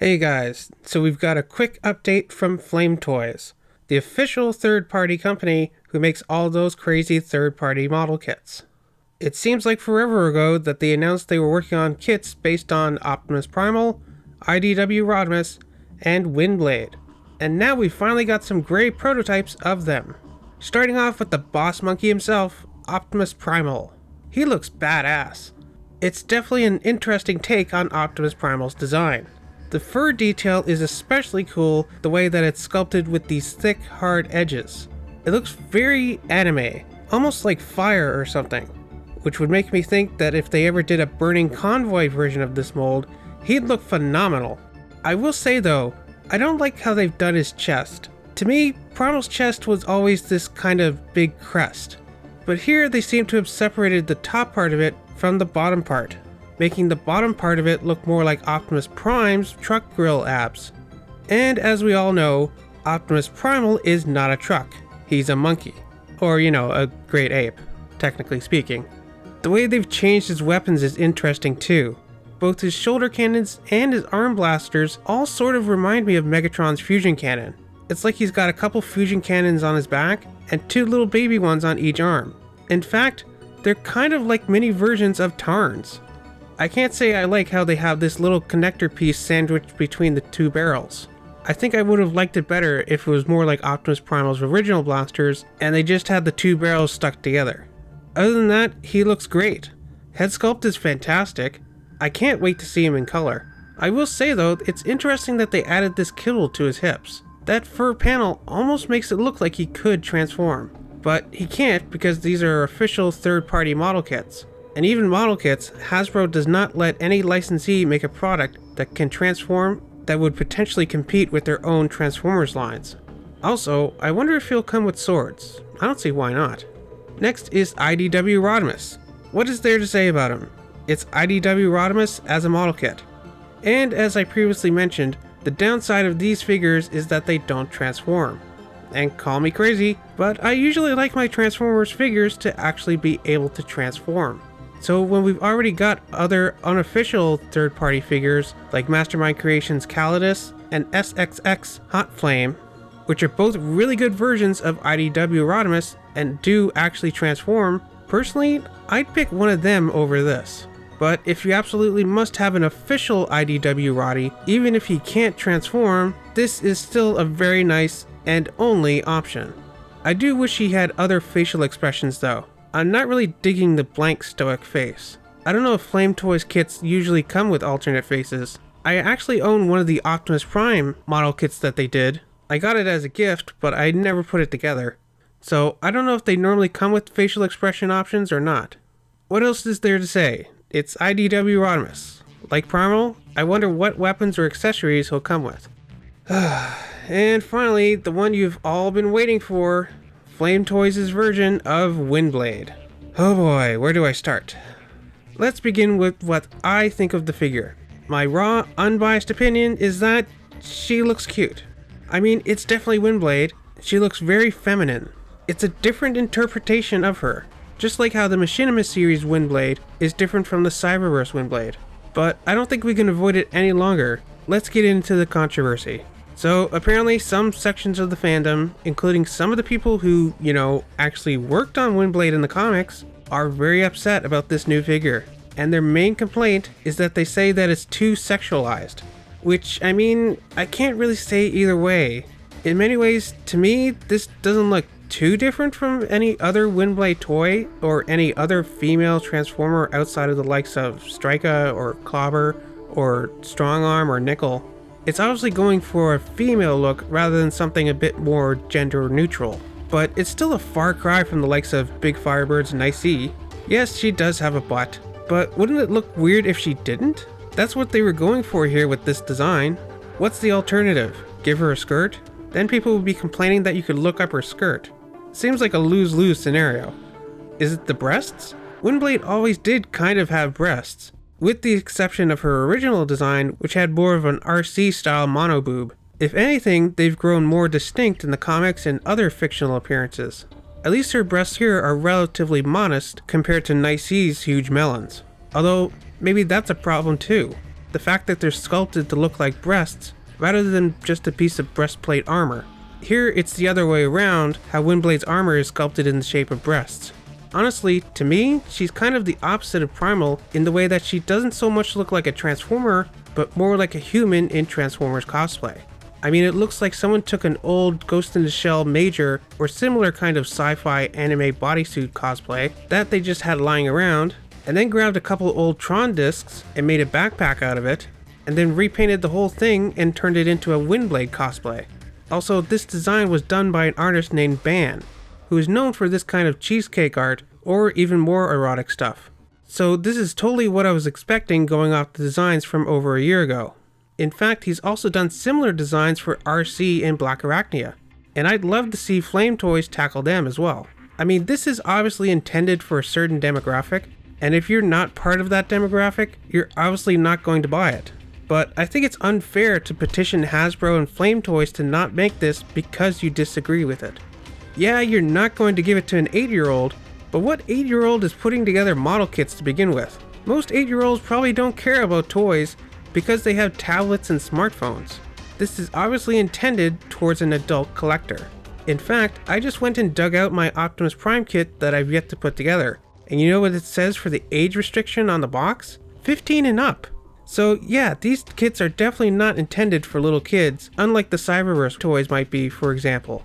Hey guys, so we've got a quick update from Flame Toys, the official third-party company who makes all those crazy third-party model kits. It seems like forever ago that they announced they were working on kits based on UltraPrimal, IDW Rodimus, and Windblade, and now we finally got some great prototypes of them. Starting off with the boss monkey himself, UltraPrimal. He looks badass. It's definitely an interesting take on UltraPrimal's design. The fur detail is especially cool, the way that it's sculpted with these thick, hard edges. It looks very anime, almost like fire or something, which would make me think that if they ever did a burning convoy version of this mold, he'd look phenomenal. I will say though, I don't like how they've done his chest. To me, Primal's chest was always this kind of big crest, but here they seem to have separated the top part of it from the bottom part, making the bottom part of it look more like Optimus Prime's truck grill abs. And as we all know, Optimus Primal is not a truck, he's a monkey. Or, a great ape, technically speaking. The way they've changed his weapons is interesting too. Both his shoulder cannons and his arm blasters all sort of remind me of Megatron's fusion cannon. It's like he's got a couple fusion cannons on his back and two little baby ones on each arm. In fact, they're kind of like mini versions of Tarns. I can't say I like how they have this little connector piece sandwiched between the two barrels. I think I would have liked it better if it was more like Optimus Primal's original blasters and they just had the two barrels stuck together. Other than that, he looks great. Head sculpt is fantastic. I can't wait to see him in color. I will say though, it's interesting that they added this kibble to his hips. That fur panel almost makes it look like he could transform. But he can't because these are official third-party model kits. And even model kits, Hasbro does not let any licensee make a product that can transform that would potentially compete with their own Transformers lines. Also, I wonder if he'll come with swords. I don't see why not. Next is IDW Rodimus. What is there to say about him? It's IDW Rodimus as a model kit. And as I previously mentioned, the downside of these figures is that they don't transform. And call me crazy, but I usually like my Transformers figures to actually be able to transform. So when we've already got other unofficial third-party figures like Mastermind Creations Calidus and SXX Hot Flame, which are both really good versions of IDW Rodimus and do actually transform, personally, I'd pick one of them over this. But if you absolutely must have an official IDW Roddy, even if he can't transform, this is still a very nice and only option. I do wish he had other facial expressions though. I'm not really digging the blank stoic face. I don't know if Flame Toys kits usually come with alternate faces. I actually own one of the Optimus Prime model kits that they did. I got it as a gift, but I never put it together. So I don't know if they normally come with facial expression options or not. What else is there to say? It's IDW Rodimus. Like Primal, I wonder what weapons or accessories he'll come with. And finally, the one you've all been waiting for, Flame Toys' version of Windblade. Oh boy, where do I start? Let's begin with what I think of the figure. My raw, unbiased opinion is that she looks cute. I mean, it's definitely Windblade. She looks very feminine. It's a different interpretation of her, just like how the Machinima series Windblade is different from the Cyberverse Windblade. But I don't think we can avoid it any longer. Let's get into the controversy. So apparently some sections of the fandom, including some of the people who, actually worked on Windblade in the comics, are very upset about this new figure. And their main complaint is that they say that it's too sexualized. Which, I mean, I can't really say either way. In many ways, to me, this doesn't look too different from any other Windblade toy or any other female Transformer outside of the likes of Strika or Clobber or Strongarm or Nickel. It's obviously going for a female look rather than something a bit more gender neutral, but it's still a far cry from the likes of Big Firebird's Nicey. Yes, she does have a butt, but wouldn't it look weird if she didn't? That's what they were going for here with this design. What's the alternative? Give her a skirt? Then people would be complaining that you could look up her skirt. Seems like a lose-lose scenario. Is it the breasts? Windblade always did kind of have breasts, with the exception of her original design, which had more of an RC-style monoboob. If anything, they've grown more distinct in the comics and other fictional appearances. At least her breasts here are relatively modest compared to Nicey's huge melons. Although, maybe that's a problem too. the fact that they're sculpted to look like breasts rather than just a piece of breastplate armor. Here it's the other way around, how Windblade's armor is sculpted in the shape of breasts. Honestly, to me, she's kind of the opposite of Primal in the way that she doesn't so much look like a Transformer, but more like a human in Transformers cosplay. I mean, it looks like someone took an old Ghost in the Shell Major or similar kind of sci-fi anime bodysuit cosplay that they just had lying around, and then grabbed a couple old Tron discs and made a backpack out of it, and then repainted the whole thing and turned it into a Windblade cosplay. Also, this design was done by an artist named Ban, who is known for this kind of cheesecake art or even more erotic stuff. So this is totally what I was expecting going off the designs from over a year ago. In fact, he's also done similar designs for RC and Black Arachnia, and I'd love to see Flame Toys tackle them as well. I mean, this is obviously intended for a certain demographic, and if you're not part of that demographic, you're obviously not going to buy it. But I think it's unfair to petition Hasbro and Flame Toys to not make this because you disagree with it. Yeah, you're not going to give it to an 8-year-old, but what 8-year-old is putting together model kits to begin with? Most 8-year-olds probably don't care about toys because they have tablets and smartphones. This is obviously intended towards an adult collector. In fact, I just went and dug out my Optimus Prime kit that I've yet to put together. And you know what it says for the age restriction on the box? 15 and up. So yeah, these kits are definitely not intended for little kids, unlike the Cyberverse toys might be, for example.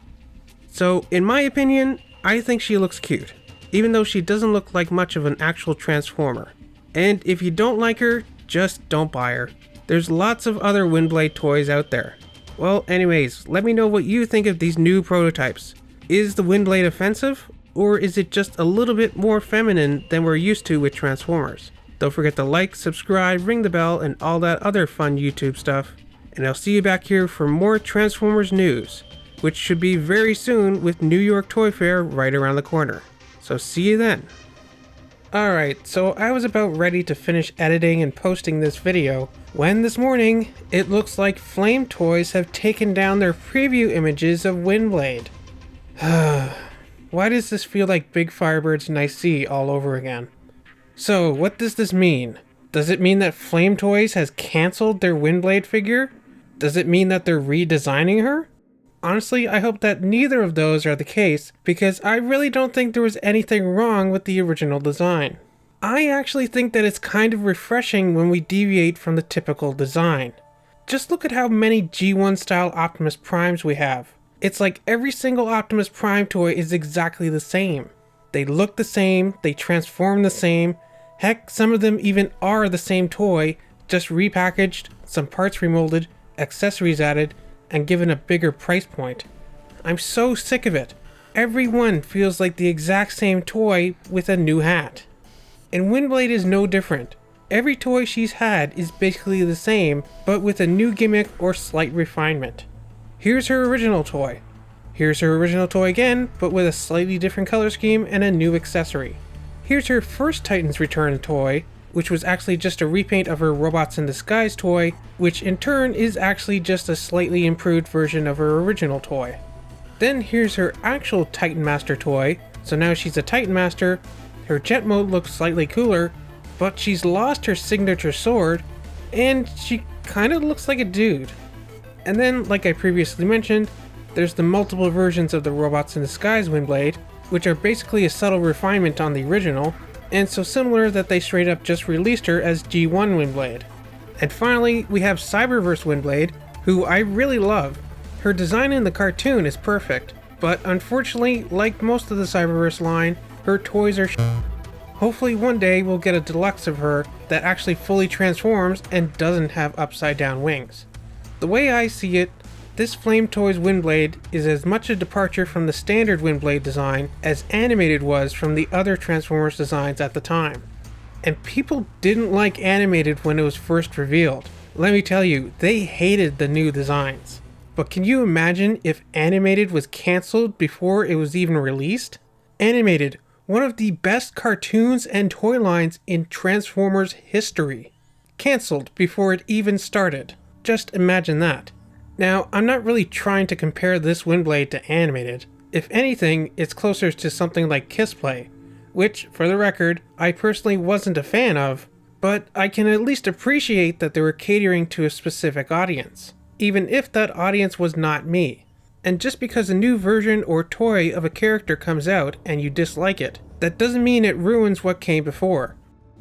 So in my opinion, I think she looks cute, even though she doesn't look like much of an actual Transformer. And if you don't like her, just don't buy her. There's lots of other Windblade toys out there. Well, anyways, let me know what you think of these new prototypes. Is the Windblade offensive, or is it just a little bit more feminine than we're used to with Transformers? Don't forget to like, subscribe, ring the bell, and all that other fun YouTube stuff. And I'll see you back here for more Transformers news, which should be very soon with New York Toy Fair right around the corner. So see you then. Alright, so I was about ready to finish editing and posting this video when this morning it looks like Flame Toys have taken down their preview images of Windblade. Why does this feel like Big Firebird's Nice all over again? So, what does this mean? Does it mean that Flame Toys has cancelled their Windblade figure? Does it mean that they're redesigning her? Honestly, I hope that neither of those are the case, because I really don't think there was anything wrong with the original design. I actually think that it's kind of refreshing when we deviate from the typical design. Just look at how many G1 style Optimus Primes we have. It's like every single Optimus Prime toy is exactly the same. They look the same, they transform the same. Heck, some of them even are the same toy, just repackaged, some parts remolded, accessories added, and given a bigger price point. I'm so sick of it. Every one feels like the exact same toy with a new hat. And Windblade is no different. Every toy she's had is basically the same, but with a new gimmick or slight refinement. Here's her original toy. Here's her original toy again, but with a slightly different color scheme and a new accessory. Here's her first Titans Return toy, which was actually just a repaint of her Robots in Disguise toy, which in turn is actually just a slightly improved version of her original toy. Then here's her actual Titan Master toy, so now she's a Titan Master, her jet mode looks slightly cooler, but she's lost her signature sword, and she kinda looks like a dude. And then, like I previously mentioned, there's the multiple versions of the Robots in Disguise Windblade, which are basically a subtle refinement on the original, and so similar that they straight up just released her as G1 Windblade. And finally, we have Cyberverse Windblade, who I really love. Her design in the cartoon is perfect, but unfortunately, like most of the Cyberverse line, her toys are Hopefully one day we'll get a deluxe of her that actually fully transforms and doesn't have upside down wings. The way I see it, this Flame Toys Windblade is as much a departure from the standard Windblade design as Animated was from the other Transformers designs at the time. And people didn't like Animated when it was first revealed. Let me tell you, they hated the new designs. But can you imagine if Animated was cancelled before it was even released? Animated, one of the best cartoons and toy lines in Transformers history. Cancelled before it even started. Just imagine that. Now, I'm not really trying to compare this Windblade to Animated. If anything, it's closer to something like Kissplay, which, for the record, I personally wasn't a fan of, But I can at least appreciate that they were catering to a specific audience, even if that audience was not me. And just because a new version or toy of a character comes out and you dislike it, that doesn't mean it ruins what came before.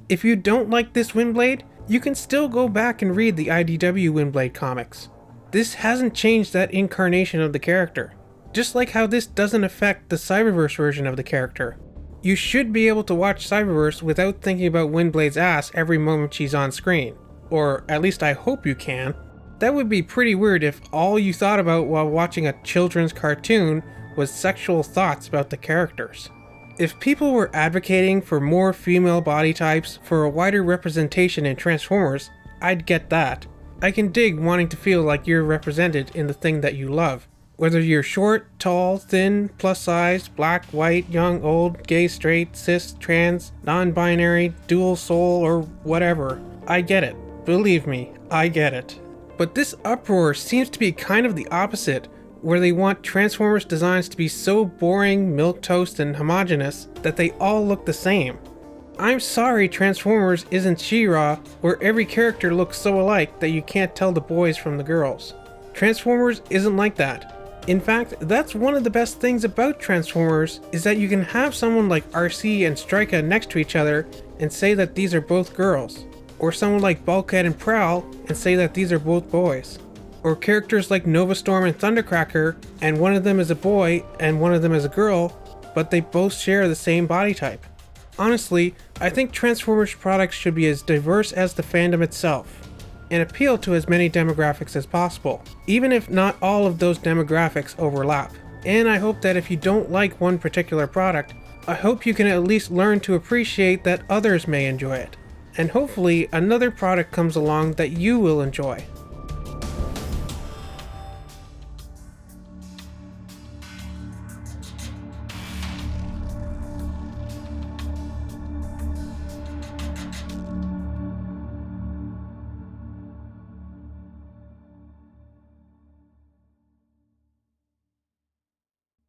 If you don't like this Windblade, you can still go back and read the IDW Windblade comics. This hasn't changed that incarnation of the character, just like how this doesn't affect the Cyberverse version of the character. You should be able to watch Cyberverse without thinking about Windblade's ass every moment she's on screen. Or at least I hope you can. That would be pretty weird if all you thought about while watching a children's cartoon was sexual thoughts about the characters. If people were advocating for more female body types for a wider representation in Transformers, I'd get that. I can dig wanting to feel like you're represented in the thing that you love. Whether you're short, tall, thin, plus-sized, black, white, young, old, gay, straight, cis, trans, non-binary, dual soul, or whatever. I get it. Believe me, I get it. But this uproar seems to be kind of the opposite, where they want Transformers designs to be so boring, milquetoast, and homogeneous that they all look the same. I'm sorry Transformers isn't She-Ra, where every character looks so alike that you can't tell the boys from the girls. Transformers isn't like that. In fact, that's one of the best things about Transformers, is that you can have someone like RC and Strika next to each other and say that these are both girls. Or someone like Bulkhead and Prowl and say that these are both boys. Or characters like Novastorm and Thundercracker, and one of them is a boy and one of them is a girl, but they both share the same body type. Honestly, I think Transformers products should be as diverse as the fandom itself, and appeal to as many demographics as possible, even if not all of those demographics overlap. And I hope that if you don't like one particular product, I hope you can at least learn to appreciate that others may enjoy it. And hopefully another product comes along that you will enjoy.